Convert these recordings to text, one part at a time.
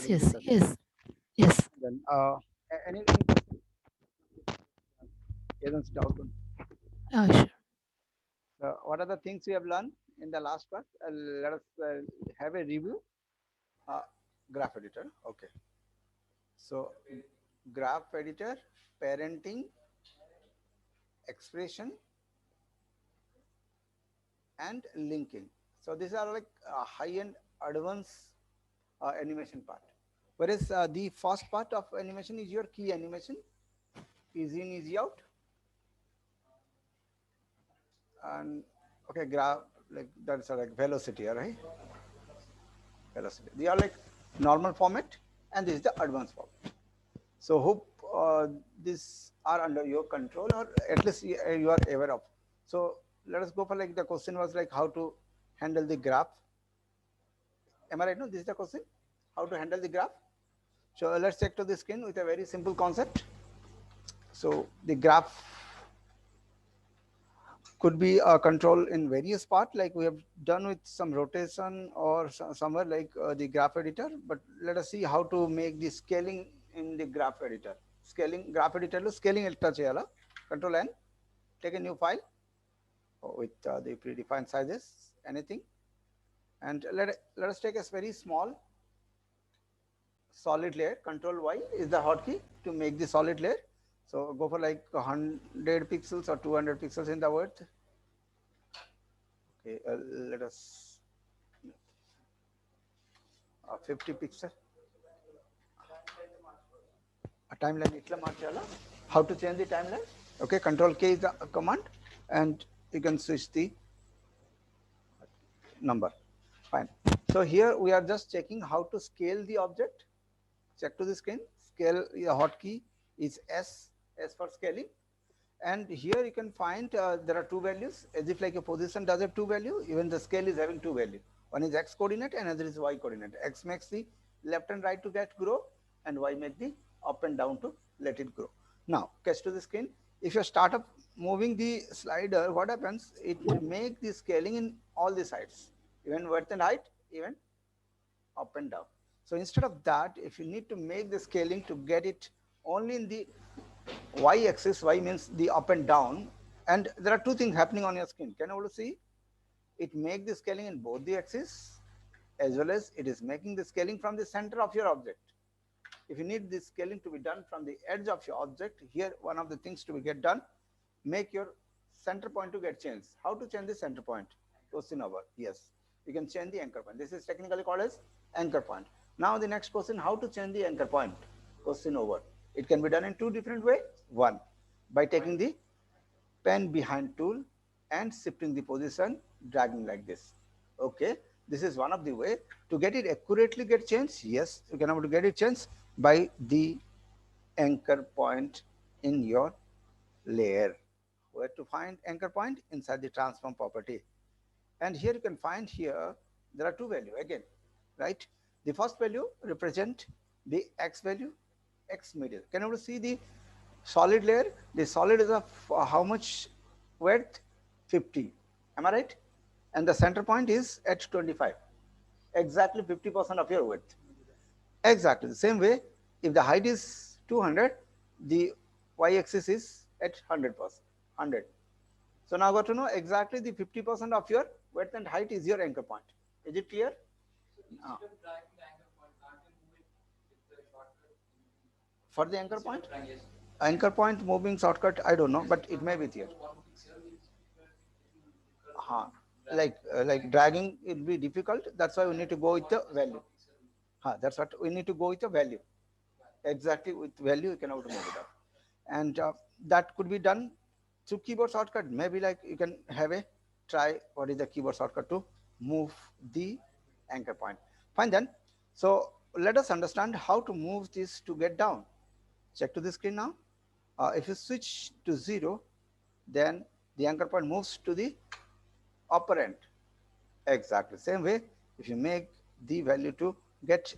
yes, yes, yes. Then any questions, doubt? Sure. What are the things we have learned in the last part? Let us have a review. Uh, Graph editor. Okay. So graph editor, parenting, expression, and linking. So these are like high-end advanced animation part. Whereas the first part of animation is your key animation, easy in, easy out, and okay, graph like that's like velocity, right? Velocity. They are like normal format, and this is the advanced format. So hope these are under your control, or at least you are aware of. So let us go for like the question was like how to handle the graph. Am I right? No, this is the question. How to handle the graph. So let's check to the screen with a very simple concept. So the graph could be controlled in various parts, like we have done with some rotation or somewhere like the graph editor. But let us see how to make the scaling in the graph editor. Scaling graph editor lo scaling etta cheyala. Control N, take a new file with the predefined sizes, anything, and let us take a very small solid layer. Control Y is the hotkey to make the solid layer. So go for like 100 pixels or 200 pixels in the width. Okay, let us 50 pixel. A timeline itla marchala. How to change the timeline? Okay, Control K is the command, and you can switch the number. Fine. So here we are just checking how to scale the object. Check to the screen. Scale hotkey is S, S for scaling. And here you can find there are two values, as if like a position does have two value, even the scale is having two value. One is X coordinate and another is Y coordinate. X makes the left and right to get grow, and Y make the up and down to let it grow. Now catch to the screen. If you start up moving the slider, what happens? It make the scaling in all the sides, even width and height, even up and down. So instead of that, if you need to make the scaling to get it only in the Y axis, Y means the up and down, and there are two things happening on your screen. Can you able to see? It make the scaling in both the axes, as well as it is making the scaling from the center of your object. If you need this scaling to be done from the edge of your object, here one of the things to be get done, make your center point to get changed. How to change the center point? Question over. Yes, you can change the anchor point. This is technically called as anchor point. Now the next question, how to change the anchor point? Question over. It can be done in two different ways. One, by taking the pen behind tool and shifting the position, dragging like this. Okay, this is one of the way to get it accurately get changed. Yes, you can able to get it changed by the anchor point in your layer. Where to find anchor point? Inside the transform property. And here you can find here there are two value again, right? The first value represent the x value, x middle. Can you see the solid layer? The solid is of how much width? 50. Am I right? And the center point is at 25. Exactly 50% of your width. Exactly the same way. If the height is 200, the y-axis is at 100%. 100. So now got to know exactly the 50% of your width and height is your anchor point. Is it clear? Uh, for the anchor point moving shortcut, I don't know, but it may be there. Like dragging it will be difficult. That's why we need to go with the value. That's what we need to go with the value. Exactly with value, you can able to move it up, and that could be done through keyboard shortcut. Maybe like you can have a try what is the keyboard shortcut to move the anchor point. Fine then. So let us understand how to move this to get down. Check to the screen now. If you switch to 0, then the anchor point moves to the upper end. Exactly same way. If you make the value to get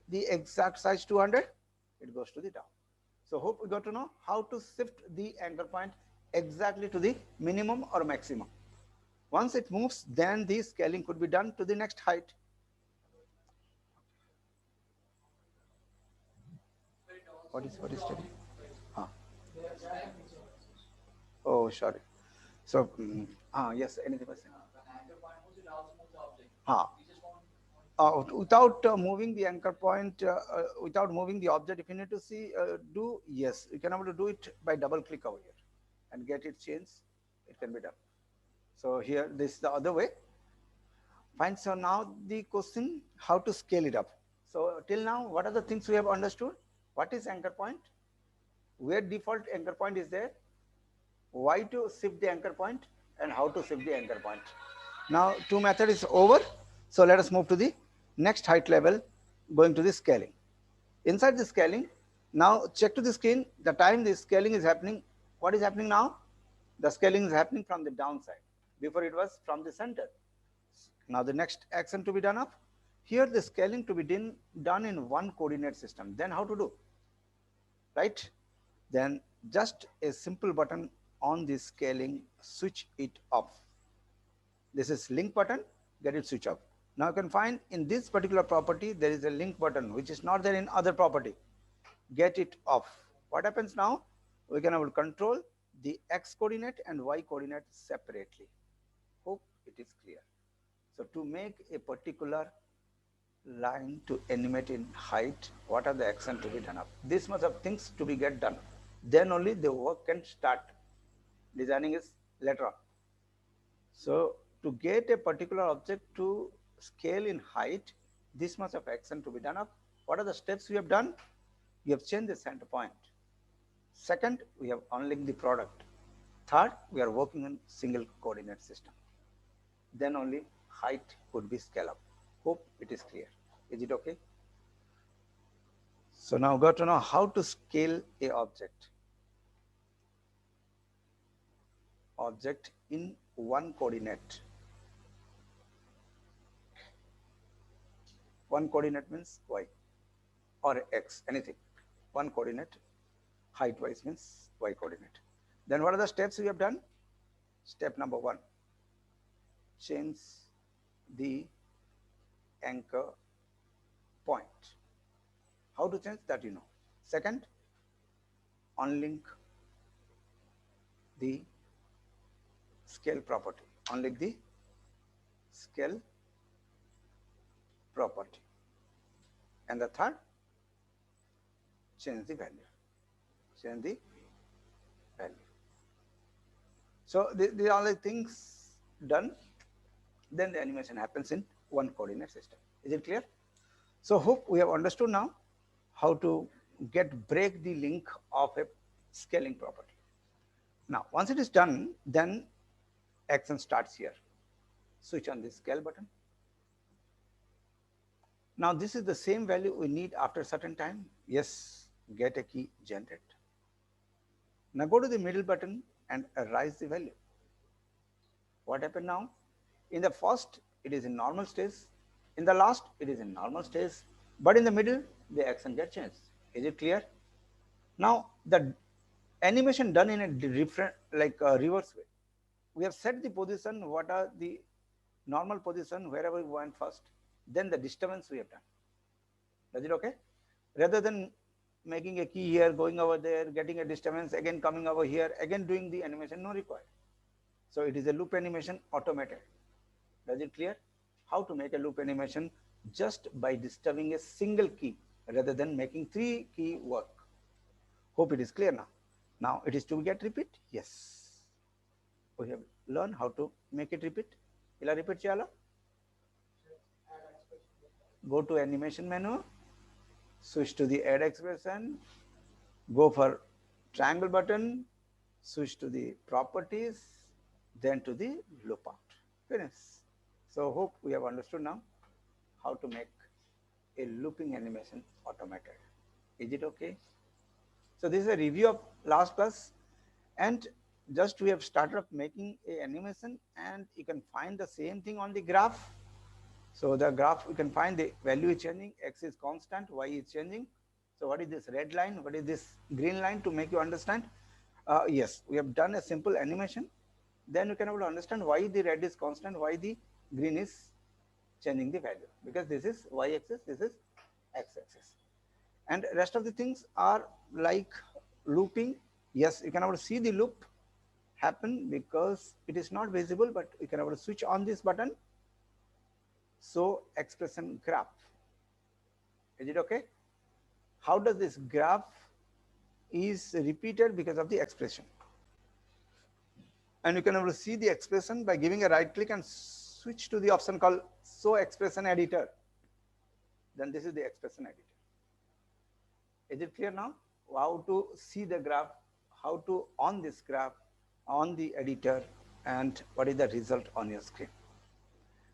the exact size 200, it goes to the down. So hope we got to know how to shift the anchor point exactly to the minimum or maximum. Once it moves, then the scaling could be done to the next height. what is steady? Ah. Oh, sorry. So, yes, anything was saying. Ah. Without moving the anchor point, without moving the object, if you need to see, yes, you can able to do it by double click over here and get it changed. It can be done. So here, this is the other way. Fine. So now the question, how to scale it up. So till now, what are the things we have understood? What is anchor point? Where default anchor point is there? Why to shift the anchor point and how to shift the anchor point. Now two method is over. So let us move to the next height level, going to the scaling. Inside the scaling, now check to the screen, the time the scaling is happening. What is happening now? The scaling is happening from the downside. Before it was from the center. Now the next action to be done up. Here the scaling to be done in one coordinate system. Then how to do? Right? Then just a simple button on the scaling, switch it off. This is link button, get it switch off. Now you can find in this particular property there is a link button which is not there in other property. Get it off. What happens now? We can able to control the x coordinate and y coordinate separately. Hope it is clear. So to make a particular line to animate in height, what are the action to be done up? This much of things to be get done. Then only the work can start. Designing is later on. So to get a particular object to scale in height, this much of action to be done up. What are the steps we have done? We have changed the center point. Second, we have unlinked the product. Third, we are working on single coordinate system. Then only height could be scale up. Hope it is clear. Is it okay? So now got to know how to scale a object. Object in one coordinate. One coordinate means y or x, anything. One coordinate, height wise means y coordinate. Then what are the steps we have done? Step number 1, change the anchor point. How to change that you know. Second, unlink the scale property. Unlink the scale property. And the third, change the value. Change the value. So these are all the things done. Then the animation happens in one coordinate system. Is it clear? So hope we have understood now how to break the link of a scaling property. Now once it is done, then action starts here. Switch on the scale button. Now this is the same value we need after a certain time. Yes, get a key generate. Now go to the middle button and raise the value. What happened now? In the first, it is in normal stage. In the last, it is in normal stage. But in the middle, the action gets changed. Is it clear? Now, the animation done in a different, like a reverse way. We have set the position, what are the normal position, wherever we went first. Then the disturbance we have done. Is it okay? Rather than making a key here, going over there, getting a disturbance, again coming over here, again doing the animation, no required. So it is a loop animation automated. Does it clear? How to make a loop animation just by disturbing a single key rather than making 3 key work. Hope it is clear now. Now it is to get repeat. Yes. We have learned how to make it repeat. Ila repeat chala. Go to animation menu, switch to the add expression, go for triangle button, switch to the properties, then to the loop out. Finish. So hope we have understood now how to make a looping animation automated. Is it okay? So this is a review of last class, and just we have started up making a animation, and you can find the same thing on the graph. So the graph, we can find the value is changing, x is constant, y is changing. So what is this red line? What is this green line to make you understand? Yes, we have done a simple animation. Then you can able to understand why the red is constant, why the green is changing the value, because this is y axis, this is x axis. and rest of the things are like looping. Yes, you can able to see the loop happen because it is not visible, but you can able to switch on this button. So expression graph, is it okay? How does this graph is repeated because of the expression, and you can able to see the expression by giving a right click and switch to the option called show expression editor. Then this is the expression editor. Is it clear now how to see the graph, how to on this graph on the editor, and what is the result on your screen?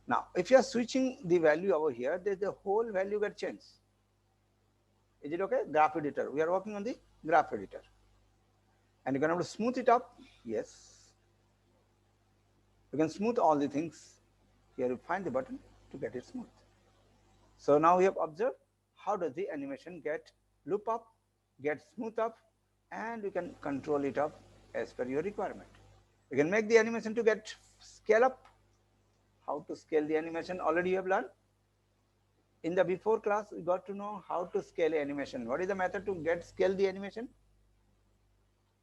Now if you are switching the value over here, then the whole value get changed. Is it okay? Graph editor, we are working on the graph editor, and you can have to smooth it up. Yes, you can smooth all the things. Here you find the button to get it smooth. So now we have observed how does the animation get loop up, get smooth up, and you can control it up as per your requirement. You can make the animation to get scale up. How to scale the animation already you have learned. In the before class, we got to know how to scale animation. What is the method to get scale the animation?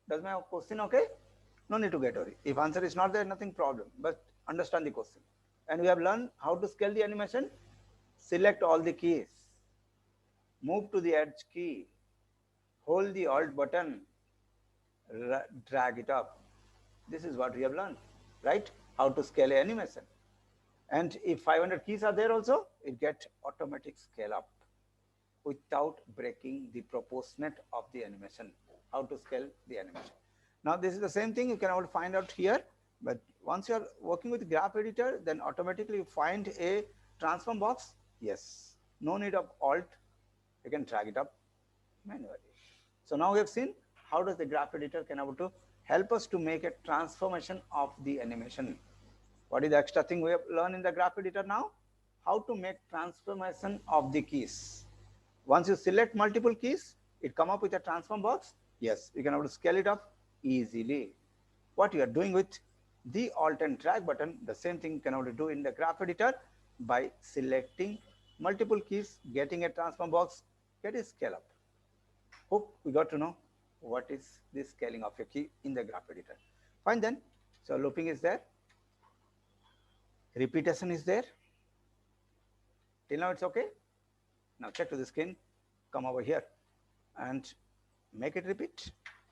Does my question okay? No need to get worried. If answer is not there, nothing problem, but understand the question. And we have learned how to scale the animation. Select all the keys, move to the edge key, hold the alt button, drag it up. This is what we have learned, right? How to scale an animation. And if 500 keys are there also, it gets automatic scale up without breaking the proportionate of the animation. How to scale the animation. Now this is the same thing you can all find out here, but once you are working with graph editor, then automatically you find a transform box. Yes, no need of alt, you can drag it up manually. So now we have seen how does the graph editor can able to help us to make a transformation of the animation. What is the extra thing we have learned in the graph editor now? How to make transformation of the keys. Once you select multiple keys, it come up with a transform box. Yes, you can able to scale it up easily. What you are doing with the alt and drag button, the same thing you can able to do in the graph editor by selecting multiple keys, getting a transform box, get a scale up. Hope we got to know what is the scaling of a key in the graph editor. Fine then. So looping is there, repetition is there. Till now it's okay. Now check to the screen, come over here and make it repeat.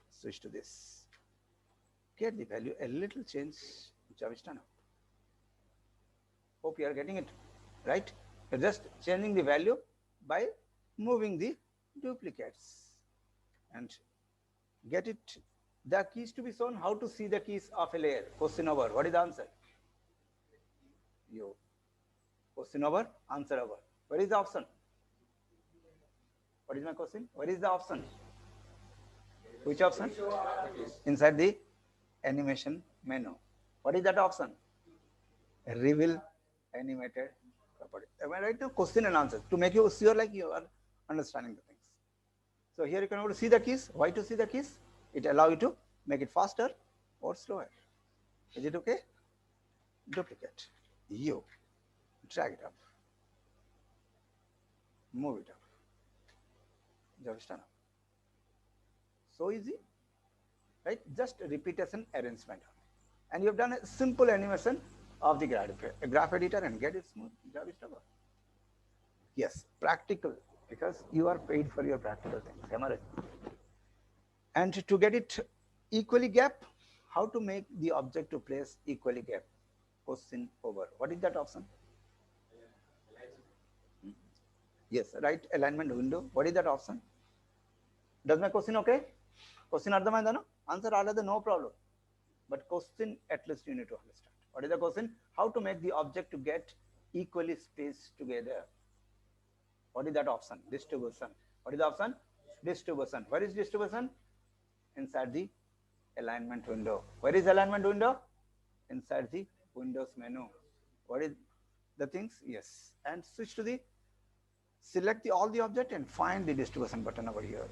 Switch to this. Get the value a little change. Javistan. Hope you are getting it right. You're just changing the value by moving the duplicates and get it. The keys to be shown. How to see the keys of a layer? Question over. What is the answer? You. Question over. Answer over. Where is the option? What is my question? Where is the option? Which option? Inside the animation menu. What is that option? Reveal animated property. Am I right now? Question and answer to make you sure like you are understanding the things. So here you can able to see the keys. Why to see the keys? It allows you to make it faster or slower. Is it okay? Duplicate. You drag it up. Move it up. Javistana. So easy, right? Just repetition arrangement. And you have done a simple animation of the graph editor and get it smooth. Javistana. Yes, practical, because you are paid for your practical things. Am I right? And to get it equally gap, how to make the object to place equally gap? Question over. What is that option? Yes, right alignment window. What is that option? Does my question okay? Question ardhamainda no? Answer alada no problem. But question at least you need to understand. What is the question? How to make the object to get equally spaced together? What is that option? Distribution. What is the option? Distribution. Where is distribution? Inside the alignment window. Where is alignment window? Inside the Windows menu. What is the things? Yes. And switch to the select all the object and find the distribution button over here.